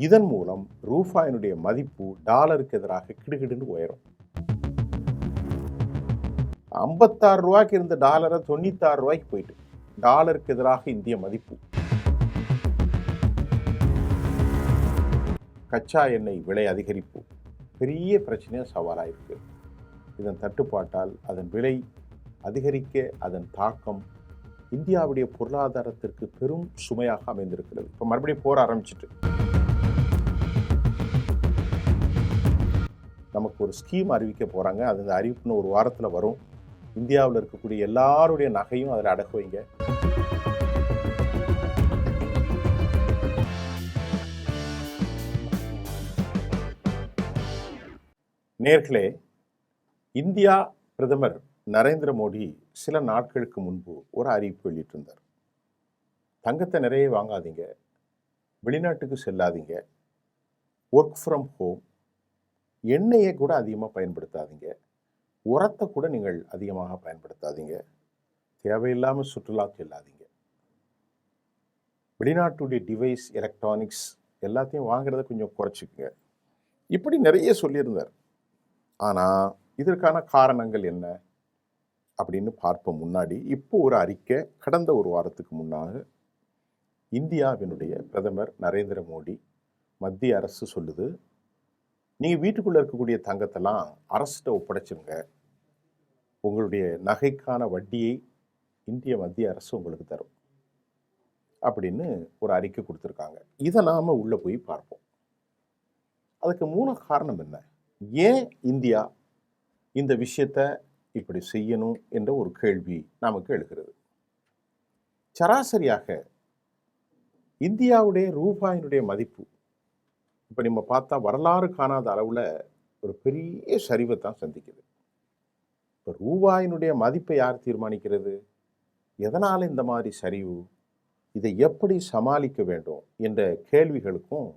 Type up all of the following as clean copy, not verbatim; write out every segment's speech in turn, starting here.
இதன் மூலம் ரூபாயினுடைய மதிப்பு டாலருக்கு எதிராக கிடுகிடுன்னு உயரும். 56 ரூபாய்க்கு இருந்த டாலரை 96 ரூபாய்க்கு போயிட்டு டாலருக்கு எதிராக இந்திய மதிப்பு. கச்சா எண்ணெய் விலை அதிகரிப்பு பெரிய பிரச்சனையாக சவாலாக இருக்கு. இதன் தட்டுப்பாட்டால் அதன் விலை அதிகரிக்க அதன் தாக்கம் இந்தியாவுடைய பொருளாதாரத்திற்கு பெரும் சுமையாக அமைந்திருக்கிறது. இப்போ மறுபடியும் போர் ஆரம்பிச்சிட்டு நமக்கு ஒரு ஸ்கீம் அறிவிக்க போகிறாங்க. அது இந்த அறிவிப்புன்னு ஒரு வாரத்தில் வரும். இந்தியாவில் இருக்கக்கூடிய எல்லாருடைய நகையும் அதில் அடகு வைங்க. நேர்களே, இந்தியா பிரதமர் நரேந்திர மோடி சில நாட்களுக்கு முன்பு ஒரு அறிவிப்பு வெளியிட்டிருந்தார். தங்கத்தை நிறைய வாங்காதீங்க, வெளிநாட்டுக்கு செல்லாதீங்க, ஒர்க் ஃப்ரம் ஹோம், எண்ணெயை கூட அதிகமாக பயன்படுத்தாதீங்க, உரத்தை கூட நீங்கள் அதிகமாக பயன்படுத்தாதீங்க, தேவையில்லாமல் சுற்றுலா செல்லாதீங்க, வெளிநாட்டுடைய டிவைஸ் எலக்ட்ரானிக்ஸ் எல்லாத்தையும் வாங்குறத கொஞ்சம் குறைச்சிக்குங்க, இப்படி நிறைய சொல்லியிருந்தார். ஆனால் இதற்கான காரணங்கள் என்ன அப்படின்னு பார்ப்போம். முன்னாடி இப்போ ஒரு அறிக்கை கடந்த ஒரு வாரத்துக்கு முன்னாக இந்தியாவினுடைய பிரதமர் நரேந்திர மோடி, மத்திய அரசு சொல்லுது, நீங்கள் வீட்டுக்குள்ளே இருக்கக்கூடிய தங்கத்தெல்லாம் அரசிட்ட ஒப்படைச்சிருங்க, உங்களுடைய நகைக்கான வட்டியை இந்திய மத்திய அரசு உங்களுக்கு தரும் அப்படின்னு ஒரு அறிக்கை கொடுத்துருக்காங்க. இதை நாம் உள்ளே போய் பார்ப்போம். அதுக்கு மூல காரணம் என்ன, ஏன் இந்தியா இந்த விஷயத்தை இப்படி செய்யணும் என்ற ஒரு கேள்வி நமக்கு எழுகிறது. சராசரியாக இந்தியாவுடைய ரூபாயினுடைய மதிப்பு இப்போ நம்ம பார்த்தா வரலாறு காணாத அளவில் ஒரு பெரிய சரிவை தான் சந்திக்குது. இப்போ ரூபாயினுடைய மதிப்பை யார் தீர்மானிக்கிறது, எதனால் இந்த மாதிரி சரிவு, இதை எப்படி சமாளிக்க வேண்டும் என்ற கேள்விகளுக்கும்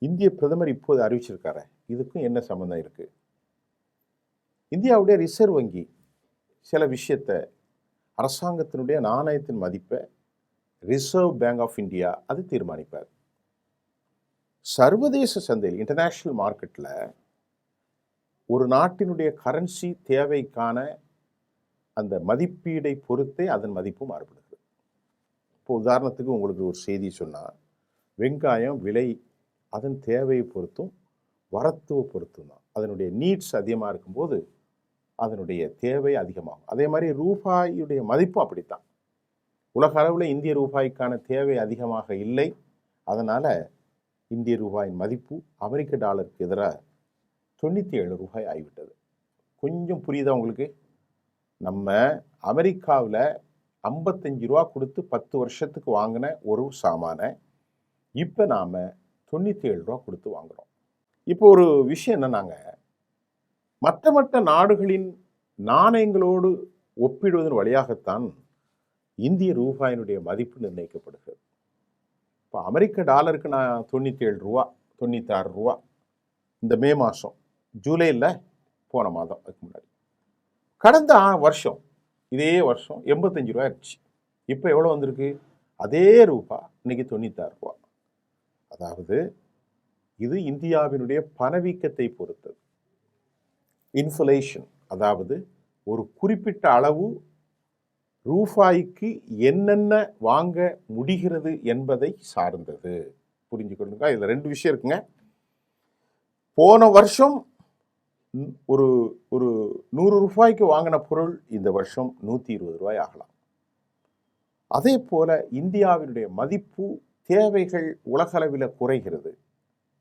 இந்திய பிரதமர் இப்போது அறிவிச்சிருக்காரு, இதுக்கும் என்ன சம்மந்தம் இருக்குது? இந்தியாவுடைய ரிசர்வ் வங்கி சில விஷயத்தை, அரசாங்கத்தினுடைய நாணயத்தின் மதிப்பை ரிசர்வ் பேங்க் ஆஃப் இந்தியா அது தீர்மானிப்பார். சர்வதேச சந்தையில் இன்டர்நேஷ்னல் மார்க்கெட்டில் ஒரு நாட்டினுடைய கரன்சி தேவைக்கான அந்த மதிப்பீடை பொறுத்தே அதன் மதிப்பு மாறுபடுகிறது. இப்போ உதாரணத்துக்கு உங்களுக்கு ஒரு செய்தி சொன்னால், வெங்காயம் விலை அதன் தேவையை பொறுத்தும் வரத்துவை பொறுத்தும் தான். அதனுடைய நீட்ஸ் அதிகமாக இருக்கும்போது அதனுடைய தேவை அதிகமாகும். அதே மாதிரி ரூபாயுடைய மதிப்பும் அப்படித்தான். உலக அளவில் இந்திய ரூபாய்க்கான தேவை அதிகமாக இல்லை. அதனால் இந்திய ரூபாயின் மதிப்பு அமெரிக்க டாலருக்கு எதிராக 97 ரூபாய் ஆகிவிட்டது. கொஞ்சம் புரியுதா உங்களுக்கு? நம்ம அமெரிக்காவில் 55 ரூபா கொடுத்து 10 வருஷத்துக்கு வாங்கின ஒரு சாமானை இப்போ நாம் 97 ரூபா கொடுத்து வாங்குகிறோம். இப்போ ஒரு விஷயம் என்னன்னாங்க, மற்ற நாடுகளின் நாணயங்களோடு ஒப்பிடுவதன் வழியாகத்தான் இந்திய ரூபாயினுடைய மதிப்பு நிர்ணயிக்கப்படுகிறது. இப்போ அமெரிக்க டாலருக்கு நான் 97 ரூபா 96 ரூபா இந்த மே மாதம், ஜூலையில் போன மாதம், அதுக்கு முன்னாடி கடந்த வருஷம் இதே வருஷம் 85 ரூபா இருந்துச்சு. இப்போ எவ்வளோ வந்திருக்கு? அதே ரூபா இன்னைக்கு 96 ரூபா. அதாவது இது இந்தியாவினுடைய பணவீக்கத்தை பொறுத்தது. இன்ஃப்ளேஷன், அதாவது ஒரு குறிப்பிட்ட அளவு ரூபாய்க்கு என்னென்ன வாங்க முடிகிறது என்பதை சார்ந்தது. புரிஞ்சுக்கொள்ளுங்க. இதில் 2 விஷயம் இருக்குங்க. போன வருஷம் ஒரு ஒரு 100 ரூபாய்க்கு வாங்கின பொருள் இந்த வருஷம் 120 ரூபாய் ஆகலாம். அதே போல இந்தியாவினுடைய மதிப்பு தேவைகள் உலகளவில் குறைகிறது.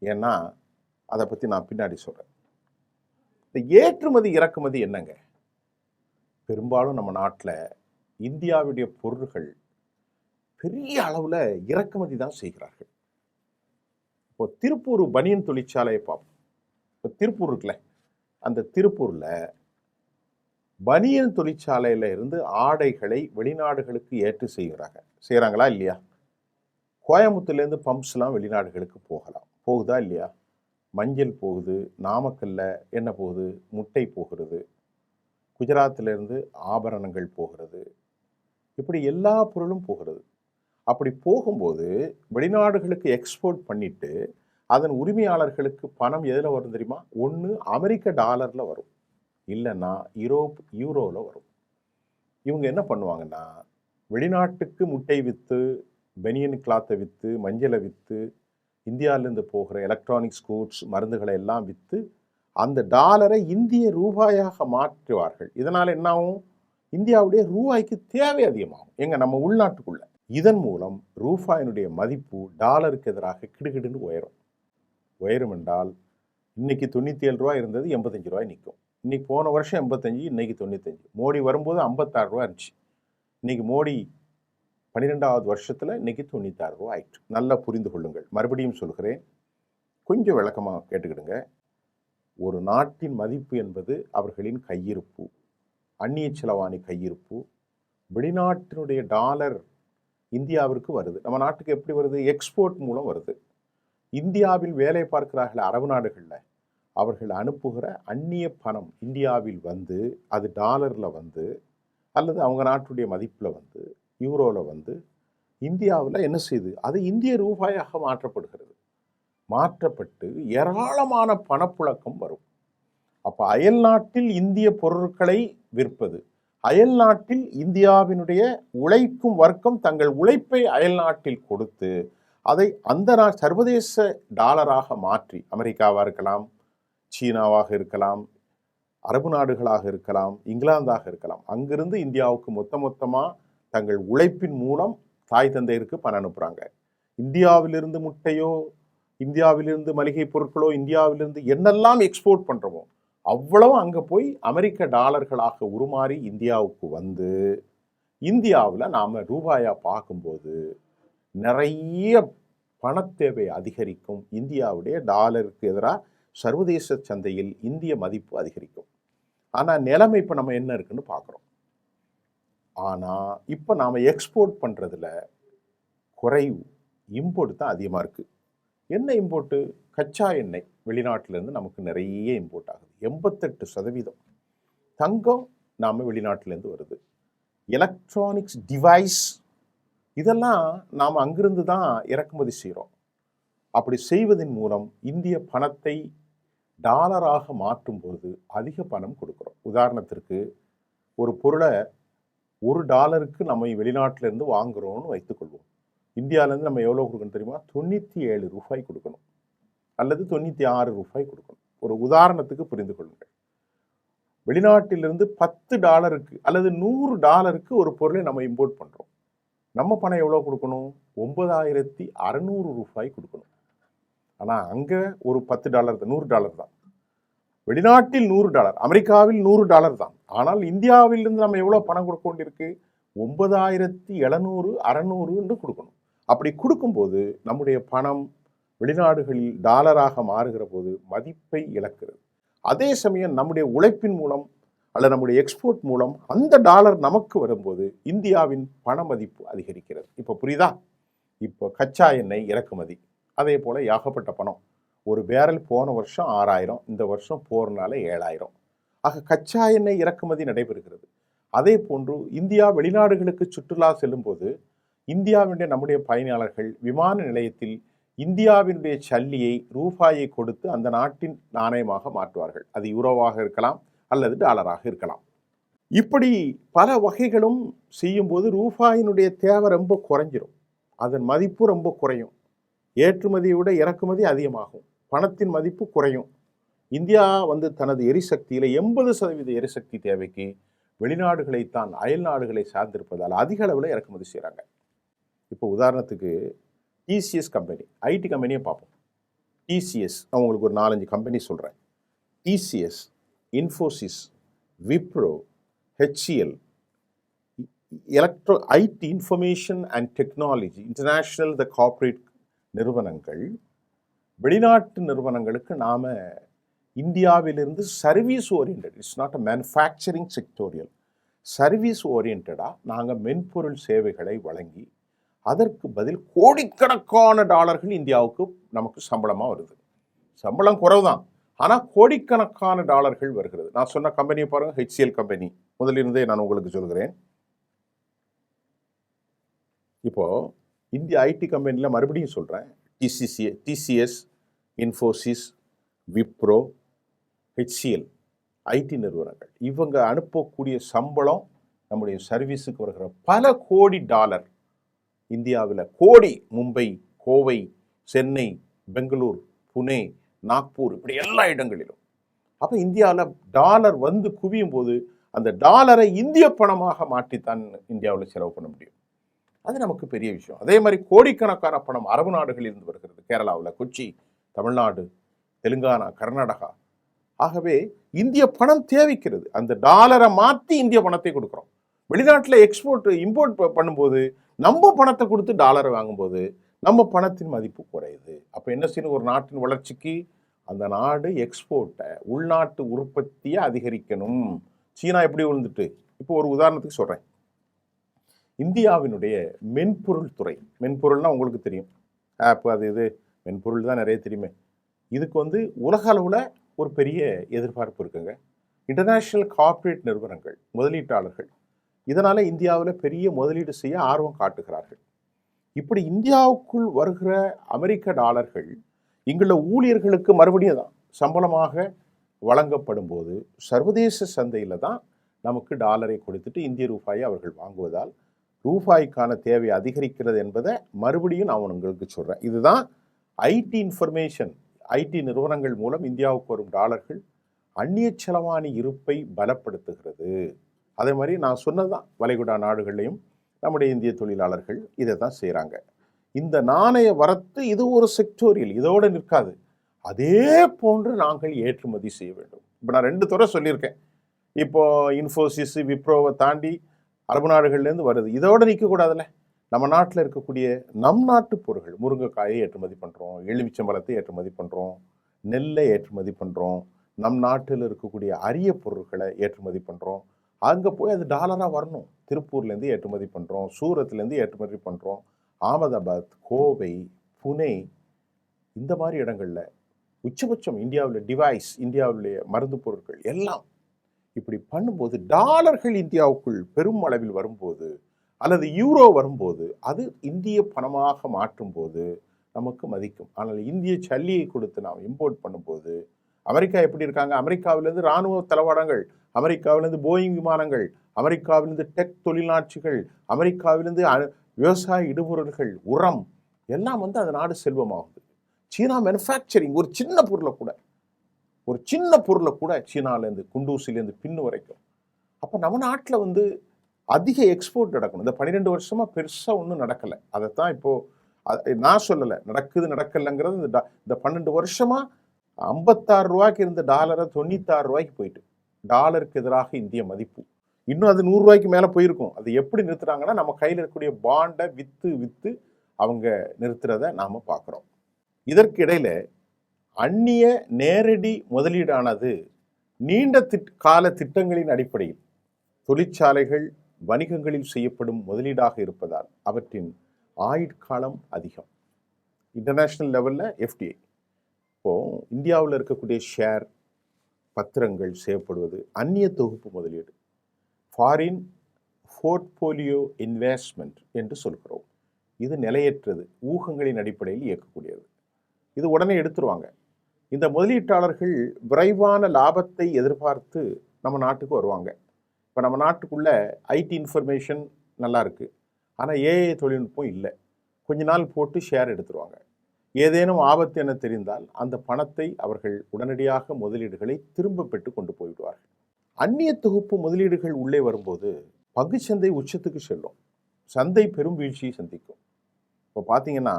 ஏன்னா அதை பற்றி நான் பின்னாடி சொல்கிறேன். இந்த ஏற்றுமதி இறக்குமதி என்னங்க, பெரும்பாலும் நம்ம நாட்டில் இந்தியாவுடைய பொருட்கள் பெரிய அளவில் இறக்குமதி தான் செய்கிறார்கள். இப்போ திருப்பூர் பனியன் தொழிற்சாலையை பார்ப்போம். இப்போ திருப்பூர் இருக்குல்ல, அந்த திருப்பூரில் பனியன் தொழிற்சாலையில் இருந்து ஆடைகளை வெளிநாடுகளுக்கு ஏற்று செய்கிறாங்களா இல்லையா? கோயம்புத்தூர்லேருந்து பம்ப்ஸ்லாம் வெளிநாடுகளுக்கு போகுதா இல்லையா? மஞ்சள் போகுது, நாமக்கல்ல என்ன போகுது, முட்டை போகிறது, குஜராத்திலேருந்து ஆபரணங்கள் போகிறது, இப்படி எல்லா பொருளும் போகிறது. அப்படி போகும்போது வெளிநாடுகளுக்கு எக்ஸ்போர்ட் பண்ணிட்டு அதன் உரிமையாளர்களுக்கு பணம் எதில் வரும் தெரியுமா? ஒன்று அமெரிக்க டாலரில் வரும், இல்லைன்னா யூரோவில் வரும். இவங்க என்ன பண்ணுவாங்கன்னா, வெளிநாட்டுக்கு முட்டை விற்று, பெனியன் கிளாத்தை விற்று, மஞ்சளை விற்று, இந்தியாவிலேருந்து போகிற எலக்ட்ரானிக்ஸ் கூட்ஸ், மருந்துகளை எல்லாம் விற்று அந்த டாலரை இந்திய ரூபாயாக மாற்றுவார்கள். இதனால் என்னாகும்? இந்தியாவுடைய ரூபாய்க்கு தேவை அதிகமாகும் நம்ம உள்நாட்டுக்குள்ள. இதன் மூலம் ரூபாயினுடைய மதிப்பு டாலருக்கு எதிராக கிடுகிடுன்னு உயரும் என்றால் இன்னைக்கு 97 ரூபாய் இருந்தது 85 ரூபாய் நிற்கும். இன்னைக்கு போன வருஷம் 85, இன்னைக்கு 95. மோடி வரும்போது 56 ரூபா இருந்துச்சு. இன்னைக்கு மோடி 12வது வருஷத்தில் இன்னைக்கு 96 ரூபா ஆயிடுச்சு. நல்லா புரிந்து கொள்ளுங்கள். மறுபடியும் சொல்கிறேன், கொஞ்சம் விளக்கமாக கேட்டுக்கிடுங்க. ஒரு நாட்டின் மதிப்பு என்பது அவர்களின் கையிருப்பு, அந்நிய செலவாணி கையிருப்பு. வெளிநாட்டினுடைய டாலர் இந்தியாவிற்கு வருது. நம்ம நாட்டுக்கு எப்படி வருது? எக்ஸ்போர்ட் மூலம் வருது. இந்தியாவில் வேலை பார்க்கிறார்கள் அரபு நாடுகளில், அவர்கள் அனுப்புகிற அந்நிய பணம் இந்தியாவில் வந்து அது டாலரில் வந்து அல்லது அவங்க நாட்டுடைய மதிப்பில் வந்து யூரோவில் வந்து இந்தியாவில் என்ன செய்யுது? அது இந்திய ரூபாயாக மாற்றப்படுகிறது. மாற்றப்பட்டு ஏராளமான பணப்புழக்கம் வரும். அப்போ அயல் நாட்டில் இந்திய பொருட்களை விற்பது, அயல் நாட்டில் இந்தியாவினுடைய உழைக்கும் வர்க்கம் தங்கள் உழைப்பை அயல் நாட்டில் கொடுத்து அதை அந்த சர்வதேச டாலராக மாற்றி, அமெரிக்காவாக இருக்கலாம், சீனாவாக இருக்கலாம், அரபு நாடுகளாக இருக்கலாம், இங்கிலாந்தாக இருக்கலாம், அங்கிருந்து இந்தியாவுக்கு மொத்தமாக தங்கள் உழைப்பின் மூலம் தாய் தந்தையருக்கு பணம் அனுப்புகிறாங்க. இந்தியாவிலிருந்து முட்டையோ, இந்தியாவிலிருந்து மளிகை பொருட்களோ, இந்தியாவிலிருந்து என்னெல்லாம் எக்ஸ்போர்ட் பண்ணுறோமோ அவ்வளவு அங்கே போய் அமெரிக்க டாலர்களாக உருமாறி இந்தியாவுக்கு வந்து இந்தியாவில் நாம் ரூபாயாக பார்க்கும்போது நிறைய பணத்தேவை அதிகரிக்கும். இந்தியாவுடைய டாலருக்கு எதிராக சர்வதேச சந்தையில் இந்திய மதிப்பு அதிகரிக்கும். ஆனால் நிலைமை இப்போ நம்ம என்ன இருக்குன்னு பார்க்குறோம். ஆனால் இப்போ நாம் எக்ஸ்போர்ட் பண்ணுறதுல குறைவு, இம்போர்ட் தான் அதிகமாக இருக்குது. என்ன இம்போர்ட்டு? கச்சா எண்ணெய் வெளிநாட்டிலேருந்து நமக்கு நிறைய இம்போர்ட் ஆகுது. 88% தங்கம் நாம் வெளிநாட்டிலேருந்து வருது. எலக்ட்ரானிக்ஸ் டிவைஸ் இதெல்லாம் நாம் அங்கிருந்து தான் இறக்குமதி செய்கிறோம். அப்படி செய்வதன் மூலம் இந்திய பணத்தை டாலராக மாற்றும்போது அதிக பணம் கொடுக்குறோம். உதாரணத்திற்கு ஒரு பொருளை $1 நம்ம வெளிநாட்டிலேருந்து வாங்குகிறோன்னு வைத்துக்கொள்வோம். இந்தியாவிலேருந்து நம்ம எவ்வளோ கொடுக்கணும் தெரியுமா? 97 ரூபாய் கொடுக்கணும் அல்லது 96 ரூபாய் கொடுக்கணும். ஒரு உதாரணத்துக்கு புரிந்து கொள்ளுங்கள். வெளிநாட்டிலிருந்து $10 அல்லது $100 ஒரு பொருளை நம்ம இம்போர்ட் பண்ணுறோம். நம்ம பணம் எவ்வளோ கொடுக்கணும்? 9600 ரூபாய் கொடுக்கணும். ஆனால் அங்கே ஒரு $10 தான், $100 தான். வெளிநாட்டில் $100, அமெரிக்காவில் $100 தான். ஆனால் இந்தியாவிலிருந்து நம்ம எவ்வளோ பணம் கொடுக்க வேண்டியிருக்கு? 9700, 600 கொடுக்கணும். அப்படி கொடுக்கும்போது நம்முடைய பணம் வெளிநாடுகளில் டாலராக மாறுகிற போது மதிப்பை இழக்கிறது. அதே சமயம் நம்முடைய உழைப்பின் மூலம் அல்லது நம்முடைய எக்ஸ்போர்ட் மூலம் அந்த டாலர் நமக்கு வரும்போது இந்தியாவின் பண மதிப்பு அதிகரிக்கிறது. இப்போ புரியுதா? இப்போ கச்சா எண்ணெய் இறக்குமதி, அதே போல் ஏகப்பட்ட பணம். ஒரு பேரல் போன வருஷம் 6000, இந்த வருஷம் போறனால 7000. ஆக கச்சா எண்ணெய் இறக்குமதி நடைபெறுகிறது. அதே போன்று இந்தியா வெளிநாடுகளுக்கு சுற்றுலா செல்லும்போது இந்தியாவினுடைய நம்முடைய பயணியாளர்கள் விமான நிலையத்தில் இந்தியாவினுடைய சல்லியை, ரூபாயை கொடுத்து அந்த நாட்டின் நாணயமாக மாற்றுவார்கள். அது யூரோவாக இருக்கலாம் அல்லது டாலராக இருக்கலாம். இப்படி பல வகைகளும் செய்யும்போது ரூபாயினுடைய தேவை ரொம்ப குறைஞ்சிரும், அதன் மதிப்பு ரொம்ப குறையும். ஏற்றுமதியை விட இறக்குமதி அதிகமாகும், பணத்தின் மதிப்பு குறையும். இந்தியா தனது எரிசக்தியில் 80% எரிசக்தி தேவைக்கு வெளிநாடுகளைத்தான், அயல் நாடுகளை சார்ந்திருப்பதால் அதிக அளவில் இறக்குமதி செய்கிறாங்க. இப்போ உதாரணத்துக்கு டிசிஎஸ் கம்பெனி, ஐடி கம்பெனியை பார்ப்போம். டிசிஎஸ், நான் உங்களுக்கு ஒரு 4-5 கம்பெனி சொல்கிறேன். TCS, Infosys, Wipro, HCL, IT information and technology international, the corporate நிறுவனங்கள், வெளிநாட்டு நிறுவனங்களுக்கு நாம் இந்தியாவிலிருந்து service oriented, it's not a manufacturing sectorial, service ஓரியன்டாக நாங்கள் மென்பொருள் சேவைகளை வழங்கி அதற்கு பதில் கோடிக்கணக்கான டாலர்கள் இந்தியாவுக்கு நமக்கு சம்பளமாக வருது. சம்பளம் குறைவு தான், ஆனால் கோடிக்கணக்கான டாலர்கள் வருகிறது. நான் சொன்ன கம்பெனியை பாருங்கள், ஹெச்சிஎல் கம்பெனி. முதலிருந்தே நான் உங்களுக்கு சொல்கிறேன். இப்போது இந்திய ஐடி கம்பெனியில் மறுபடியும் சொல்கிறேன், TCS, Infosys, Wipro, HCL IT நிறுவனங்கள் இவங்க அனுப்பக்கூடிய சம்பளம் நம்முடைய சர்வீஸுக்கு வருகிற பல கோடி டாலர் இந்தியாவில் கோடி. மும்பை, கோவை, சென்னை, பெங்களூர், புனே, நாக்பூர் இப்படி எல்லா இடங்களிலும். அப்போ இந்தியாவில் டாலர் வந்து குவியும் போது அந்த டாலரை இந்திய பணமாக மாற்றித்தான் இந்தியாவில் செலவு பண்ண முடியும். அது நமக்கு பெரிய விஷயம். அதே மாதிரி கோடிக்கணக்கான பணம் அரபு நாடுகளில் இருந்து வருகிறது. கேரளாவில் கொச்சி, தமிழ்நாடு, தெலுங்கானா, கர்நாடகா. ஆகவே இந்திய பணம் தேவைக்கிறது. அந்த டாலரை மாற்றி இந்திய பணத்தை கொடுக்குறோம். வெளிநாட்டில் இம்போர்ட் பண்ணும்போது நம்ம பணத்தை கொடுத்து டாலரை வாங்கும்போது நம்ம பணத்தின் மதிப்பு குறையுது. அப்போ என்ன செய்யணும்? ஒரு நாட்டின் வளர்ச்சிக்கு அந்த நாடு எக்ஸ்போர்ட்டை, உள்நாட்டு உற்பத்தியை அதிகரிக்கணும். சீனா எப்படி விழுந்துட்டு, இப்போ ஒரு உதாரணத்துக்கு சொல்கிறேன். இந்தியாவினுடைய மென்பொருள் துறை, மென்பொருள்னா உங்களுக்கு தெரியும், ஆப் அது இது மென்பொருள் தான் நிறைய தெரியுமே. இதுக்கு உலக அளவில் ஒரு பெரிய எதிர்பார்ப்பு இருக்குங்க. இன்டர்நேஷ்னல் கார்ப்பரேட் நிறுவனங்கள், முதலீட்டாளர்கள் இதனால் இந்தியாவில் பெரிய முதலீடு செய்ய ஆர்வம் காட்டுகிறார்கள். இப்படி இந்தியாவுக்குள் வருகிற அமெரிக்க டாலர்கள் இங்குள்ள ஊழியர்களுக்கு மறுபடியும் தான் சம்பளமாக வழங்கப்படும் போது சர்வதேச சந்தையில் தான் நமக்கு டாலரை கொடுத்துட்டு இந்திய ரூபாயை அவர்கள் வாங்குவதால் ரூபாய்க்கான தேவை அதிகரிக்கிறது என்பதை மறுபடியும் நான் உங்களுக்கு சொல்கிறேன். இதுதான் ஐடி நிறுவனங்கள் மூலம் இந்தியாவுக்கு வரும் டாலர்கள் அந்நிய செலவாணி இருப்பை பலப்படுத்துகிறது. அதே மாதிரி நான் சொன்னதுதான், வளைகுடா நாடுகள்லையும் நம்முடைய இந்திய தொழிலாளர்கள் இதை தான் செய்கிறாங்க. இந்த நாணய வரத்து இது ஒரு செக்டோரியல், இதோடு நிற்காது. அதே போன்று நாங்கள் ஏற்றுமதி செய்ய வேண்டும். இப்போ நான் 2 துறை சொல்லியிருக்கேன். இப்போ இன்ஃபோசிஸ், விப்ரோவை தாண்டி அரபு நாடுகள்லேருந்து வருது. இதோடு நிற்கக்கூடாதுல்ல. நம்ம நாட்டில் இருக்கக்கூடிய நம் நாட்டு பொருட்கள், முருங்கைக்காயை ஏற்றுமதி பண்ணுறோம், எலுமிச்சம்பழத்தை ஏற்றுமதி பண்ணுறோம், நெல்லை ஏற்றுமதி பண்ணுறோம், நம் நாட்டில் இருக்கக்கூடிய அரிய பொருட்களை ஏற்றுமதி பண்ணுறோம். அங்கே போய் அது டாலராக வரணும். திருப்பூர்லேருந்து ஏற்றுமதி பண்ணுறோம், சூரத்லேருந்து ஏற்றுமதி பண்ணுறோம், அகமதாபாத், கோவை, புனே இந்த மாதிரி இடங்களில் உச்சபட்சம் இந்தியாவில் டிவைஸ், இந்தியாவுடைய மருந்து பொருட்கள் எல்லாம் இப்படி பண்ணும்போது டாலர்கள் இந்தியாவுக்குள் பெரும் அளவில் வரும்போது அல்லது யூரோ வரும்போது அது இந்திய பணமாக மாற்றும் போது நமக்கு மதிக்கும். ஆனால் இந்திய சல்லியை கொடுத்து நாம் இம்போர்ட் பண்ணும்போது அமெரிக்கா எப்படி இருக்காங்க? அமெரிக்காவிலேருந்து இராணுவ தளவாடங்கள், அமெரிக்காவிலேருந்து போயிங் விமானங்கள், அமெரிக்காவிலேருந்து டெக் தொழில்நாட்சிகள், அமெரிக்காவிலேருந்து விவசாய இடுபொருள்கள், உரம் எல்லாம் அந்த நாடு செல்வமாகுது. சீனா மேனுஃபேக்சரிங் ஒரு சின்ன பொருளை கூட சீனாலேருந்து குண்டூசிலேருந்து பின்னு வரைக்கும். அப்போ நம்ம நாட்டில் அதிக எக்ஸ்போர்ட் நடக்கணும். இந்த 12 வருஷமாக பெருசாக ஒன்றும் நடக்கலை. அதைத்தான் இப்போது நான் சொல்லலை, நடக்கலைங்கிறது. இந்த 12 வருஷமாக 56 ரூபாய்க்கு இருந்த டாலரை 96 ரூபாய்க்கு போயிட்டு, டாலருக்கு எதிராக இந்திய மதிப்பு இன்னும் அது 100 ரூபாய்க்கு மேலே போயிருக்கும். அது எப்படி நிறுத்துறாங்கன்னா நம்ம கையில் இருக்கக்கூடிய பாண்டை விற்று அவங்க நிறுத்துறதை நாம் பார்க்குறோம். இதற்கு இடையில் அந்நிய நேரடி முதலீடானது நீண்ட கால திட்டங்களின் அடிப்படையில் தொழிற்சாலைகள், வணிகங்களில் செய்யப்படும் முதலீடாக இருப்பதால் அவற்றின் ஆயுட்காலம் அதிகம். இன்டர்நேஷ்னல் லெவலில் எஃப்டிஐ, இப்போது இந்தியாவில் இருக்கக்கூடிய ஷேர் பத்திரங்கள் செய்யப்படுவது அந்நிய தொகுப்பு முதலீடு, ஃபாரின் போர்ட்போலியோ இன்வெஸ்ட்மெண்ட் என்று சொல்கிறோம். இது நிலையற்றது, ஊகங்களின் அடிப்படையில் இயக்கக்கூடியது. இது உடனே எடுத்துருவாங்க. இந்த முதலீட்டாளர்கள் விரைவான லாபத்தை எதிர்பார்த்து நம்ம நாட்டுக்கு வருவாங்க. இப்போ நம்ம நாட்டுக்குள்ளே ஐடி இன்ஃபர்மேஷன் நல்லா இருக்குது, ஆனால் ஏஐ தொழில்நுட்பம் இல்லை. கொஞ்ச நாள் போட்டு ஷேர் எடுத்துருவாங்க. ஏதேனும் ஆபத்து என தெரிந்தால் அந்த பணத்தை அவர்கள் உடனடியாக முதலீடுகளை திரும்ப பெற்று கொண்டு போய்விடுவார்கள். அந்நிய தொகுப்பு முதலீடுகள் உள்ளே வரும்போது பங்குச்சந்தை உச்சத்துக்கு செல்லும், சந்தை பெரும் வீழ்ச்சியை சந்திக்கும். இப்போ பார்த்தீங்கன்னா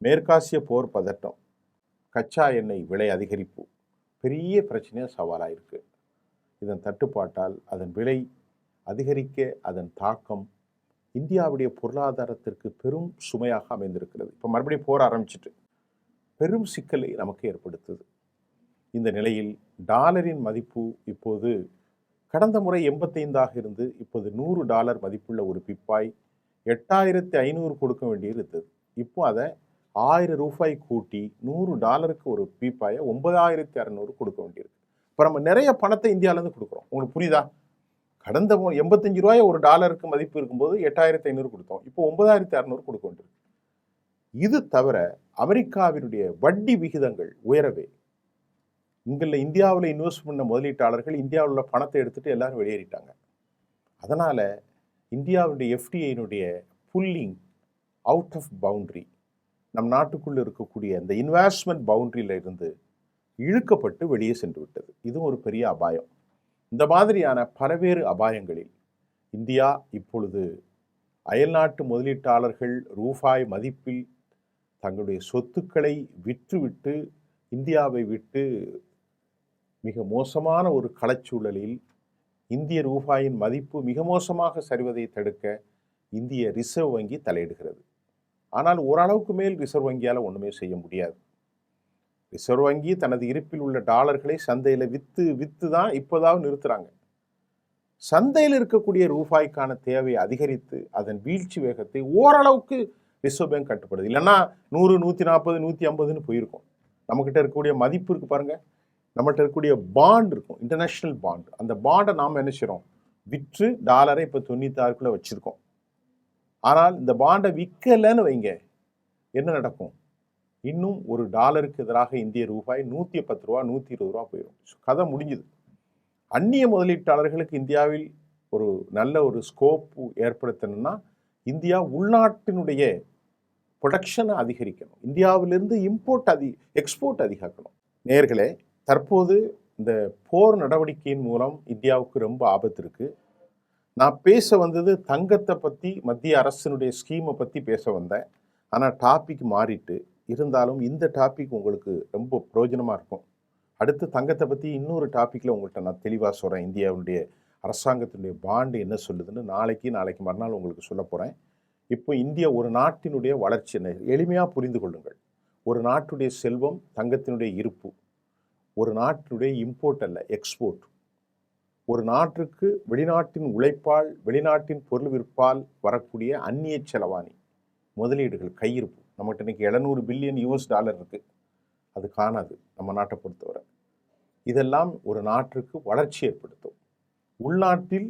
மேற்காசிய போர் பதட்டம், கச்சா எண்ணெய் விலை அதிகரிப்பு பெரிய பிரச்சனையாக சவாலாக இருக்குது. இதன் தட்டுப்பாட்டால் அதன் விலை அதிகரிக்க அதன் தாக்கம் இந்தியாவுடைய பொருளாதாரத்திற்கு பெரும் சுமையாக அமைந்திருக்கிறது. இப்போ மறுபடியும் போர் ஆரம்பிச்சிட்டு பெரும் சிக்கலை நமக்கு ஏற்படுத்துது. இந்த நிலையில் டாலரின் மதிப்பு இப்போது கடந்த முறை 85ஆக இருந்து இப்போது $100 மதிப்புள்ள ஒரு பிப்பாய் 8500 கொடுக்க வேண்டியிருந்தது. இப்போ அதை 1000 ரூபாய் கூட்டி $100 ஒரு பீப்பாயை 9600 கொடுக்க வேண்டியிருக்கு. இப்போ நம்ம நிறைய பணத்தை இந்தியாவிலேருந்து கொடுக்குறோம். உங்களுக்கு புரியுதா? கடந்த 85 ரூபாய் ஒரு டாலருக்கு மதிப்பு இருக்கும்போது 8500 கொடுத்தோம், இப்போ 9600 கொடுக்க வேண்டியிருக்கு. இது தவிர அமெரிக்காவினுடைய வட்டி விகிதங்கள் உயரவே இந்தியாவில் இன்வெஸ்ட் பண்ண முதலீட்டாளர்கள் இந்தியாவில் உள்ள பணத்தை எடுத்துட்டு எல்லாரும் வெளியேறிட்டாங்க. அதனால இந்தியாவுடைய எஃப்டிஐனுடைய புல்லிங் அவுட் ஆஃப் பவுண்டரி, நம் நாட்டுக்குள்ள இருக்கக்கூடிய அந்த இன்வெஸ்ட்மெண்ட் பவுண்டரியில இருந்து இழுக்கப்பட்டு வெளியே சென்று விட்டது. இதுவும் ஒரு பெரிய அபாயம். இந்த மாதிரியான பல்வேறு அபாயங்களில் இந்தியா இப்பொழுது அயல்நாட்டு முதலீட்டாளர்கள் ரூபாய் மதிப்பில் தங்களுடைய சொத்துக்களை விற்றுவிட்டு இந்தியாவை விட்டு மிக மோசமான ஒரு களச்சூழலில் இந்திய ரூபாயின் மதிப்பு மிக மோசமாக சரிவதை தடுக்க இந்திய ரிசர்வ் வங்கி தலையிடுகிறது. ஆனால் ஓரளவுக்கு மேல் ரிசர்வ் வங்கியால் ஒன்றுமே செய்ய முடியாது. ரிசர்வ் வங்கி தனது இருப்பில் உள்ள டாலர்களை சந்தையில் வித்து தான் இப்போதான் நிறுத்துறாங்க. சந்தையில் இருக்கக்கூடிய ரூபாய்க்கான தேவையை அதிகரித்து அதன் வீழ்ச்சி வேகத்தை ஓரளவுக்கு ரிசர்வ் பேங்க் கட்டுப்படுது. இல்லைன்னா 100, 140, 150ன்னு போயிருக்கும். நம்மகிட்ட இருக்கக்கூடிய மதிப்பு இருக்கு பாருங்க, நம்மகிட்ட இருக்கக்கூடிய பாண்ட் இருக்கும், இன்டர்நேஷனல் பாண்ட். அந்த பாண்டை நாம் என்ன செய்யறோம், விற்று டாலரை இப்போ 96க்குள்ள வச்சிருக்கோம். ஆனால் இந்த பாண்டை விற்கலன்னு வைங்க, என்ன நடக்கும்? இன்னும் ஒரு டாலருக்கு எதிராக இந்திய ரூபாய் 110 ரூபா 120 ரூபா போயிடும். கதை முடிஞ்சுது. அந்நிய முதலீட்டாளர்களுக்கு இந்தியாவில் ஒரு நல்ல ஒரு ஸ்கோப் ஏற்படுத்தணும்னா இந்தியா உள்நாட்டினுடைய ப்ரொடக்ஷனை அதிகரிக்கணும். இந்தியாவிலிருந்து எக்ஸ்போர்ட் அதிகரிக்கணும். நேயர்களே, தற்போது இந்த போர் நடவடிக்கையின் மூலம் இந்தியாவுக்கு ரொம்ப ஆபத்து இருக்கு. நான் பேச வந்தது தங்கத்தை பற்றி, மத்திய அரசினுடைய ஸ்கீமை பற்றி பேச வந்தேன். ஆனால் டாபிக் மாறிட்டு, இருந்தாலும் இந்த டாபிக் உங்களுக்கு ரொம்ப பிரயோஜனமாக இருக்கும். அடுத்து தங்கத்தை பற்றி இன்னொரு டாப்பிக்கில் உங்கள்கிட்ட நான் தெளிவாக சொல்கிறேன். இந்தியாவுடைய அரசாங்கத்தினுடைய பாண்டு என்ன சொல்லுதுன்னு நாளைக்கு மறுநாள் உங்களுக்கு சொல்ல போகிறேன். இப்போ இந்தியா ஒரு நாட்டினுடைய வளர்ச்சி என்ன எளிமையாக புரிந்து கொள்ளுங்கள். ஒரு நாட்டுடைய செல்வம் தங்கத்தினுடைய இருப்பு. ஒரு நாட்டினுடைய இம்போர்ட் அல்ல, எக்ஸ்போர்ட். ஒரு நாட்டுக்கு வெளிநாட்டின் உழைப்பால், வெளிநாட்டின் பொருள் விற்பால் வரக்கூடிய அந்நிய செலவாணி முதலீடுகள், கையிருப்பு. நம்மகிட்ட இன்னைக்கு 700 பில்லியன் US டாலர் இருக்கு. அது காணாது நம்ம நாட்டை பொறுத்தவரை. இதெல்லாம் ஒரு நாட்டிற்கு வளர்ச்சி ஏற்படுத்தும். உள்நாட்டில்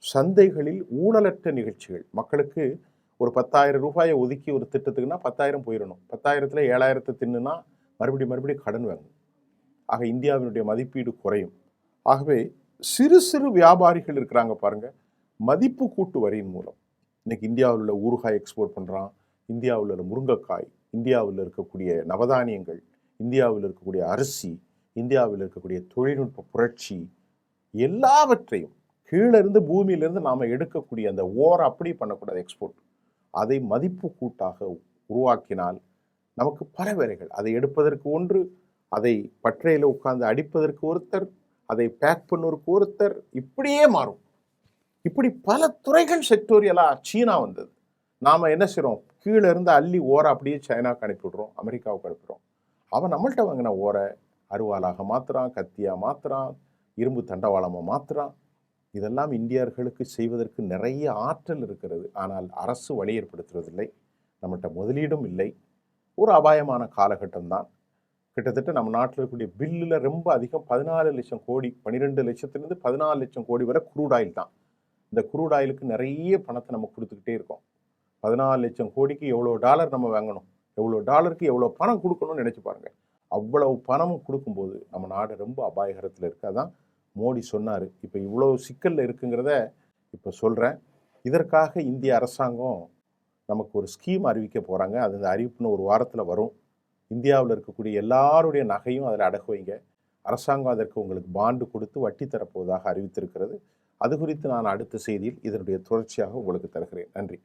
சந்தைகளில் ஊழலற்ற நிகழ்ச்சிகள். மக்களுக்கு ஒரு 10,000 ரூபாயை ஒதுக்கி ஒரு திட்டத்துக்குன்னா 10,000 போயிடணும். 10,000ல் 7,000 தின்னுனா மறுபடியும் கடன் வாங்கும். ஆக இந்தியாவினுடைய மதிப்பீடு குறையும். ஆகவே சிறு வியாபாரிகள் இருக்கிறாங்க பாருங்க, மதிப்பு கூட்டு வரியின் மூலம் இன்னைக்கு இந்தியாவில் உள்ள ஊறுகாய் எக்ஸ்போர்ட் பண்ணுறான், இந்தியாவில் உள்ள முருங்கைக்காய், இந்தியாவில் இருக்கக்கூடிய நவதானியங்கள், இந்தியாவில் இருக்கக்கூடிய அரிசி, இந்தியாவில் இருக்கக்கூடிய தொழில்நுட்ப புரட்சி, எல்லாவற்றையும் கீழிருந்து பூமியிலிருந்து நாம் எடுக்கக்கூடிய அந்த அப்படி பண்ணக்கூடாது எக்ஸ்போர்ட். அதை மதிப்பு கூட்டாக உருவாக்கினால் நமக்கு பல வேலைகள். அதை எடுப்பதற்கு ஒன்று, அதை பற்றையில் உட்கார்ந்து அடிப்பதற்கு ஒருத்தர், அதை பேக் பண்ணுவதற்கு ஒருத்தர், இப்படியே மாறும். இப்படி பல துறைகள் செக்டோரியலாக சீனா வந்தது. நாம் என்ன செய்கிறோம், கீழே இருந்து அள்ளி அப்படியே சைனாவுக்கு அனுப்பிவிடுறோம், அமெரிக்காவுக்கு அனுப்பிடுறோம். அவன் நம்மள்கிட்ட வாங்கின அருவாளாக மாற்றுறான், கத்தியாக மாற்றுறான், இரும்பு தண்டவாளமாக மாற்றுறான். இதெல்லாம் இந்தியர்களுக்கு செய்வதற்கு நிறைய ஆற்றல் இருக்கிறது. ஆனால் அரசு வழி ஏற்படுத்துவதில்லை, நம்மகிட்ட முதலீடும் இல்லை. ஒரு அபாயமான காலகட்டம் தான். கிட்டத்தட்ட நம்ம நாட்டில் இருக்கக்கூடிய பில்லில் ரொம்ப அதிகம் 14 லட்சம் கோடி, 12 லட்சத்துலேருந்து 14 லட்சம் கோடி வரை குரூட் ஆயில் தான். இந்த குரூட் ஆயிலுக்கு நிறைய பணத்தை நம்ம கொடுத்துக்கிட்டே இருக்கோம். 14 லட்சம் கோடிக்கு எவ்வளோ டாலர் நம்ம வாங்கணும், எவ்வளோ டாலருக்கு எவ்வளோ பணம் கொடுக்கணும்னு நினச்சி பாருங்கள். அவ்வளவு பணமும் கொடுக்கும்போது நம்ம நாடு ரொம்ப அபாயகரத்தில் இருக்குது. அதான் மோடி சொன்னார். இப்போ இவ்வளோ சிக்கலில் இருக்குங்கிறத இப்போ சொல்கிறேன். இதற்காக இந்திய அரசாங்கம் நமக்கு ஒரு ஸ்கீம் அறிவிக்க போகிறாங்க. அது அந்த அறிவிப்புன்னு ஒரு வாரத்தில் வரும். இந்தியாவில் இருக்கக்கூடிய எல்லாருடைய நகையும் அதில் அடகு வைங்க. அரசாங்கம் அதற்கு உங்களுக்கு பாண்டு கொடுத்து வட்டி தரப்போவதாக அறிவித்திருக்கிறது. அது குறித்து நான் அடுத்த செய்தியில் இதனுடைய தொடர்ச்சியாக உங்களுக்கு தருகிறேன். நன்றி.